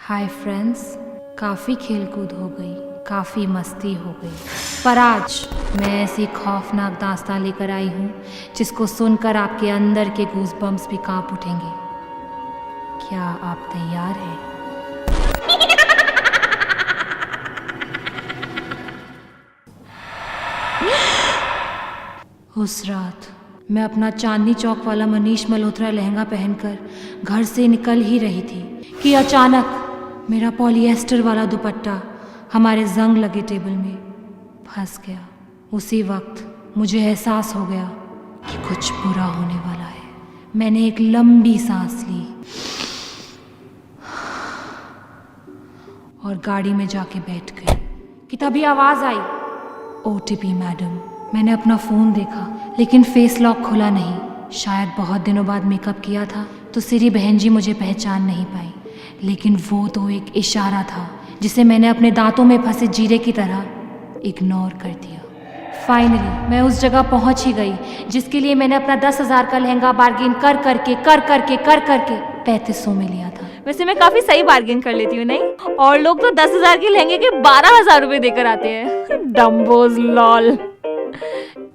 Hi friends, काफ़ी खेलकूद हो गई, काफ़ी मस्ती हो गई, पर आज मैं ऐसी खौफनाक दास्तां लेकर आई हूँ जिसको सुनकर आपके अंदर के गूज़बम्प्स भी कांप उठेंगे। क्या आप तैयार हैं? उस रात मैं अपना चांदनी चौक वाला मनीष मल्होत्रा लहंगा पहनकर घर से निकल ही रही थी कि अचानक मेरा पॉलिएस्टर वाला दुपट्टा हमारे जंग लगे टेबल में फंस गया। उसी वक्त मुझे एहसास हो गया कि कुछ बुरा होने वाला है। मैंने एक लंबी सांस ली और गाड़ी में जाके बैठ गई कि तभी आवाज़ आई, ओटीपी मैडम। मैंने अपना फ़ोन देखा लेकिन फेस लॉक खुला नहीं। शायद बहुत दिनों बाद मेकअप किया था तो सिरी बहन जी मुझे पहचान नहीं पाई, लेकिन वो तो एक इशारा था जिसे मैंने अपने दांतों में फंसे जीरे की तरह इग्नोर कर दिया। फाइनली मैं उस जगह पहुंच ही गई जिसके लिए मैंने अपना 10,000 का लहंगा बार्गेन कर करके 3500 में लिया था। वैसे मैं काफी सही बार्गेन कर लेती हूँ, नहीं? और लोग तो 10,000 के लहंगे के 12,000 रुपए देकर आते हैं। डम्बोज लॉल।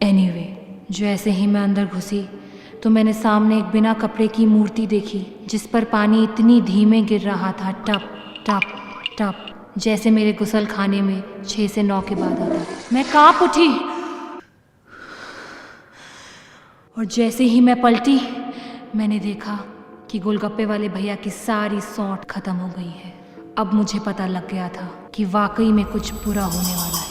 एनीवे, जैसे ही मैं अंदर घुसी तो मैंने सामने एक बिना कपड़े की मूर्ति देखी जिस पर पानी इतनी धीमे गिर रहा था, टप टप टप, जैसे मेरे गुसल खाने में 6 से 9 के बाद आता। मैं कांप उठी और जैसे ही मैं पलटी मैंने देखा कि गोलगप्पे वाले भैया की सारी सौंठ खत्म हो गई है। अब मुझे पता लग गया था कि वाकई में कुछ बुरा होने वाला है।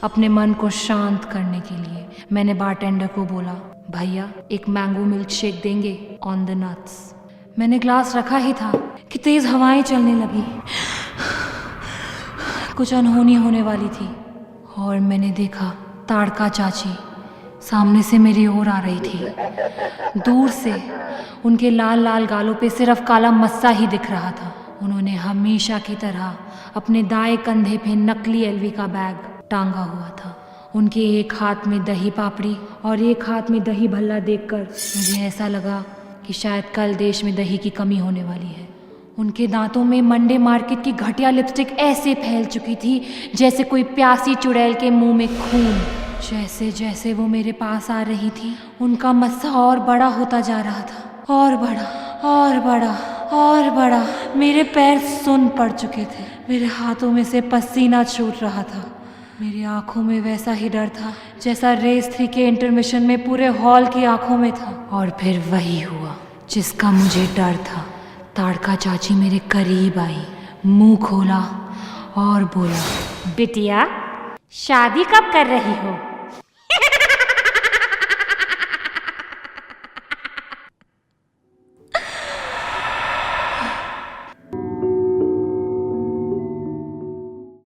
अपने मन को शांत करने के लिए मैंने बारटेंडर को बोला, भैया एक मैंगो मिल्क शेक देंगे ऑन द नट्स। मैंने ग्लास रखा ही था कि तेज हवाएं चलने लगी। कुछ अनहोनी होने वाली थी और मैंने देखा ताड़का चाची सामने से मेरी ओर आ रही थी। दूर से उनके लाल लाल गालों पे सिर्फ काला मस्सा ही दिख रहा था। उन्होंने हमेशा की तरह अपने दाएं कंधे पे नकली एलवी का बैग टांगा हुआ था। उनके एक हाथ में दही पापड़ी और एक हाथ में दही भल्ला देखकर मुझे ऐसा लगा कि शायद कल देश में दही की कमी होने वाली है। उनके दांतों में मंडे मार्केट की घटिया लिपस्टिक ऐसे फैल चुकी थी जैसे कोई प्यासी चुड़ैल के मुंह में खून। जैसे जैसे वो मेरे पास आ रही थी उनका मस्सा और बड़ा होता जा रहा था, और बड़ा और बड़ा और बड़ा। मेरे पैर सुन्न पड़ चुके थे, मेरे हाथों में से पसीना छूट रहा था, मेरी आंखों में वैसा ही डर था जैसा रेस 3 के इंटरमिशन में पूरे हॉल की आंखों में था। और फिर वही हुआ जिसका मुझे डर था। ताड़का चाची मेरे करीब आई, मुंह खोला और बोला, बिटिया शादी कब कर रही हो?